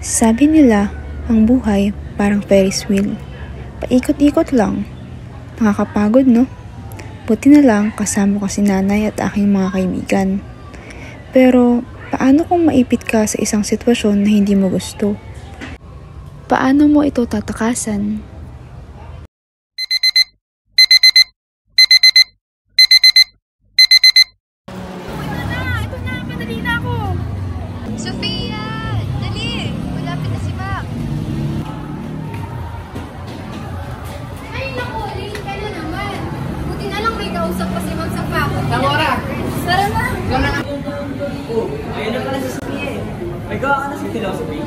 Sabi nila, ang buhay parang Ferris wheel. Paikot-ikot lang. Nakakapagod, no? Buti na lang kasama ko si nanay at aking mga kaibigan. Pero, paano kung maipit ka sa isang sitwasyon na hindi mo gusto? Paano mo ito tatakasan? Sophia! Dali! Malapit na si Mac. Ay, naku! Late ka na naman. Buti na lang may kausap pa si Ma'am sa pako. Tamora! Tara na! Oh, ayun na pala si Sophia eh. May gawa ka na sa philosophy?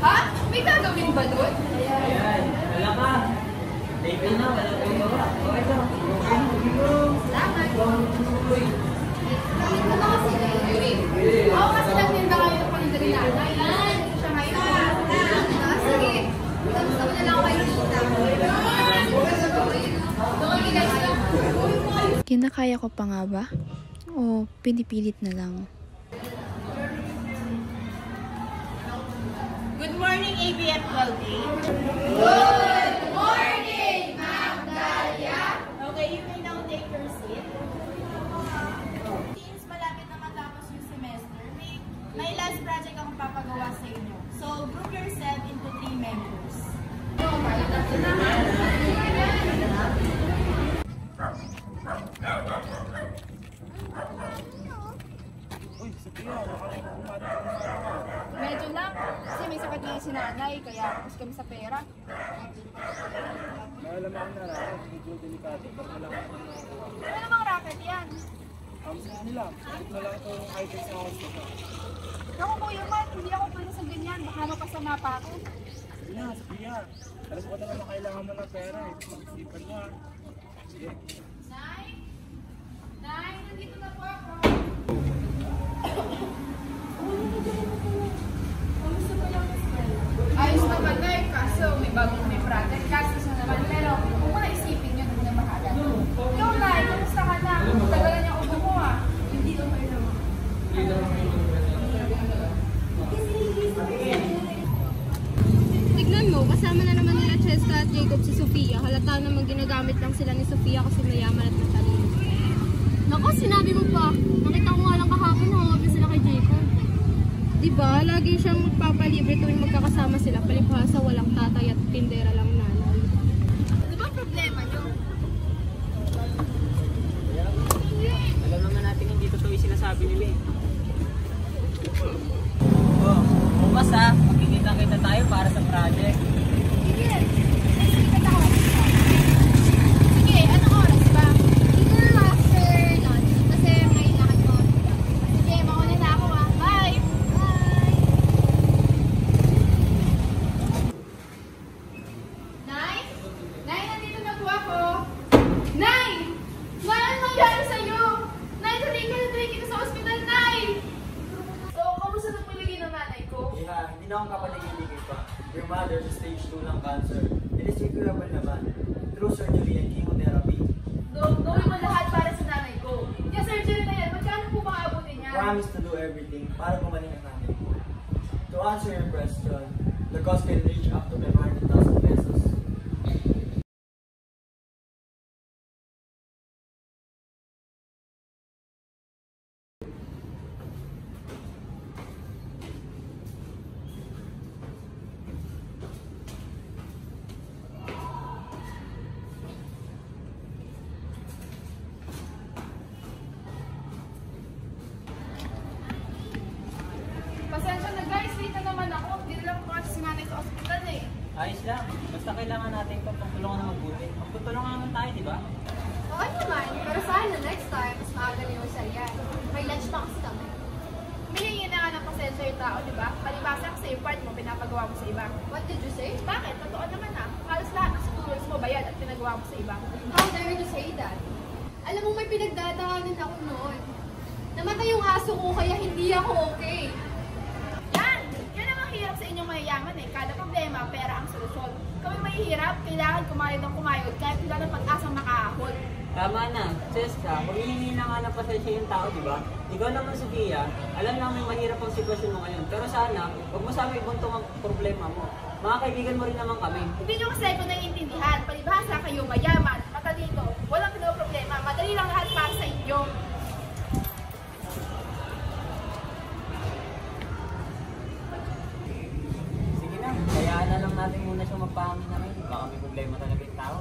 Ha? May gagawin ba doon? Ayan, wala ka. Baby na, wala kang gawa. Okay lang. Salamat. Bakit mo na kasi ngayon? Oo, kasi nagtinda kayo ng panindari natin. Ayan! Siya ngayon. Sige. Gusto mo na lang kayo dito. Kinakaya ko pa nga ba? O pinipilit na lang? Good morning, ABF 12A. Good morning, Ma'am Dalia! Okay, you may now take your seat. Since malapit na matapos yung semester, may last project akong papagawa sa inyo. So, group yourself into 3 members. Medyo lang, kasi may sakit na si nanay, kaya tapos kami sa pera. Malamang na racket, medyo delikado. Pag malakas na Ano namang racket yan? sa nila, salit na lang itong items sa hospital. Naku kuya man, hindi ako pwede sa ganyan, baka mapasama pa ako. Sige na, Sophia. Alam ko naman na kailangan mo ng pera eh. Mag-isipan mo ah. Sige. Nay? Nay, nandito na po ako. Ayos naman na eh, kaso may project, kaso na naman. Pero kung maisipin nyo, hindi na mahal. Ikaw Nay, kamusta ka na? Tagalan niya ubo mo ah. Hindi okay naman. Tignan mo, kasama na naman nila Cheska at Jacob si Sophia. Halata naman ginagamit lang sila ni Sophia kasi mayaman at matalino. Naku, sinabi mo pa. Nakita ko nga lang kahapon na hawapin sila kay Jacob. Diba, lagi siyang magpapalibre tuwing magkakasama sila. Palibhasa, walang tatay at tindera lang nanay. Ano ba ang problema nyo? Alam naman natin hindi totoo yung sinasabi nila eh. Oh, bukas ha, magkikita-kita tayo para sa project. Sige, anong oras ba? Siguro after lunch, kasi may lakad ko. Sige, mauna na ako ah. Bye! Nay? Nay, nandito na po ako. Nay! Nay, ano nangyari sa'yo? Nay, tuloy kita sa ospital, Nay! So, kamusta na paligid ng nanay ko? Yeah, hindi na akong kapaligid-ligid pa. Your mother sa stage 2 ng cancer. It is incurable naman. Through surgery and chemotherapy. Gawin mo lahat para sa nanay ko. Yung surgery na yan, magkano po makaabutin niya? Promise to do everything para gumaling ang nanay ko. To answer your question, the cost can reach up to 500,000 pesos. Pasensya na guys, late na naman ako. Hindi na lang kasi si nanay sa ospital eh. Ayos lang. Basta kailangan natin ito pagtulungan ng mabuti. Magtutulungan naman tayo, di ba? Oo naman, pero sana next time, mas maaga niyo sa yan. May lunch pa kasi kami. Humihingi na nga ng pasensya yung tao, di ba? Palibasa kasi yung part mo, pinapagawa mo sa iba. What did you say? Bakit? Totoo naman ah. Halos lahat ng schools mo bayad at pinagawa mo sa iba. How dare you say that? Alam mo, may pinagdadaanan ako noon. Namatay yung aso ko, kaya hindi ako okay. Yan! Yan ang hirap sa inyong mayayaman eh. Kada problema, pera ang solusyon. Kami mahihirap, kailangan kumayod ng kumayod kahit wala ng pag-asang makaahon. Tama na, Cheska, humihingi na nga ng pasensya yung tao, di ba? Ikaw naman, Sofia, alam namin mahirap ang sitwasyon mo ngayon. Pero sana, huwag mo sa amin ibuntong ang problema mo. Mga kaibigan mo rin naman kami. Hindi nyo kasi ko naiintindihan. Palibhasa kayo mayaman, matalino, walang problema. Madali lang lahat para sa inyo. Sige na, kayaan na lang natin muna siyang magpahangin namin. Baka may problema talaga yung tao.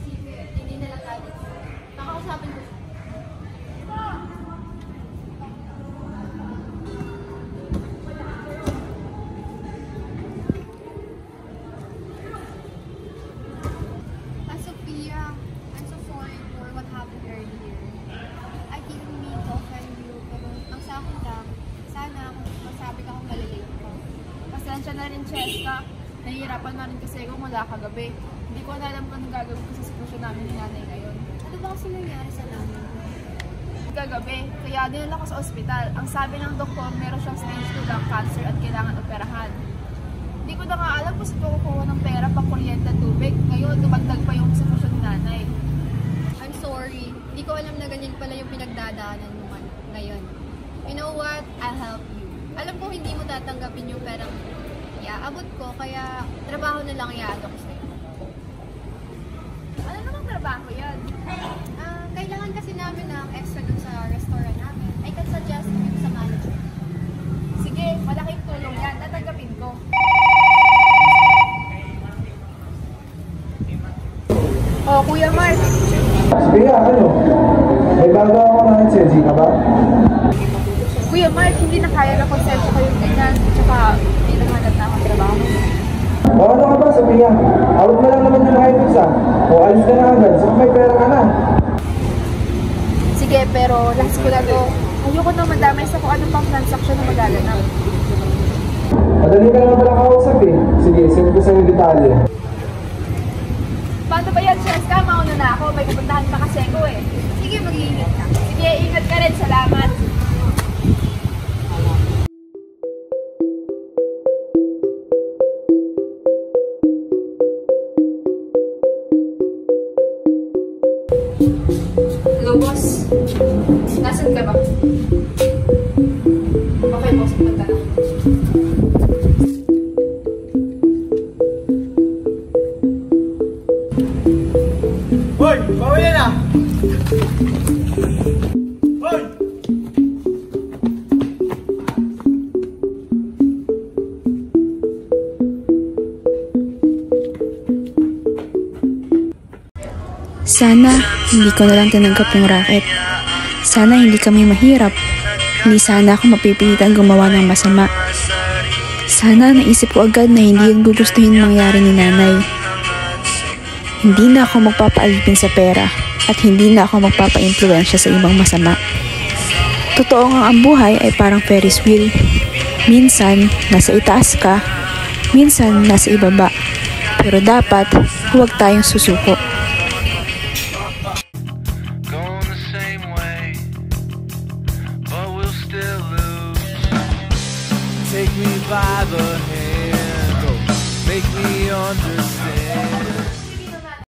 Sige, hindi na lang tayo. Nakausapin ko. Sophia, I'm so sorry for what happened earlier. I didn't mean to offend you, pero ang sa akin lang, sana kung masabi ka kung malilate ko. Pasensya na rin, Cheska. Nahihirapan na rin kasi ako mula kagabi. Hindi ko na alam kung anong gagawin ko sa sitwasyon namin ni nanay ngayon. Ano ba kasi nangyari sa namin? Kagabi, kaya dinala ko sa ospital. Ang sabi ng doktor, meron siyang stage 2 lung cancer at kailangan operahan. Hindi ko na nga alam kung saan ko kukuha ng pera pang kuryente at tubig. Ngayon, dumagdag pa yung sitwasyon ni nanay. I'm sorry. Hindi ko alam na ganyan pala yung pinagdadaanan mo ngayon. You know what? I'll help you. Alam ko hindi mo tatanggapin yung perang iaabot ko, kaya trabaho na lang iaado ko sa'yo. Ano namang trabaho yan? Kailangan kasi namin ng extra dun sa restaurant namin. I can suggest you sa manager. Sige, malaking tulong yan. Tatanggapin ko. Oh, Kuya Mark. Kaya ano? May bago ako na sensi ka ba? Kuya Mark, hindi na kaya na konsensya kayong ganyan. Tsaka, hindi na hanap na akong trabaho. O ano ka ba, Sophia? Awag mo lang naman yung items o alis ka na agad, saka may pera ka na. Sige, pero last ko na to. Ayoko na madamay sa kung anong pang transaksyon na magaganap. Madali ka naman pala kausap eh. Sige, send ko sa'yo detalye. Paano ba yan, Cheska? Mauna na ako. May pupuntahan pa kasi ko eh. Sige, mag-iingat ka. Sige, ingat ka rin. Salamat. Hello, boss. Nasaan ka ba? Okay, boss. Punta na. Hoy! Bawal yan ah! Hoy! Sana hindi ko na lang tinanggap yung racket. Sana hindi kami mahirap. Hindi sana ako mapipilitan gumawa ng masama. Sana naisip ko agad na hindi yung gugustuhin mangyari ni nanay. Hindi na ako magpapaalipin sa pera at hindi na ako magpapa-impluensya sa ibang masama. Totoo nga ang buhay ay parang Ferris wheel. Minsan, nasa itaas ka. Minsan, nasa ibaba. Pero dapat, huwag tayong susuko. Take me by the hand, oh, make me understand.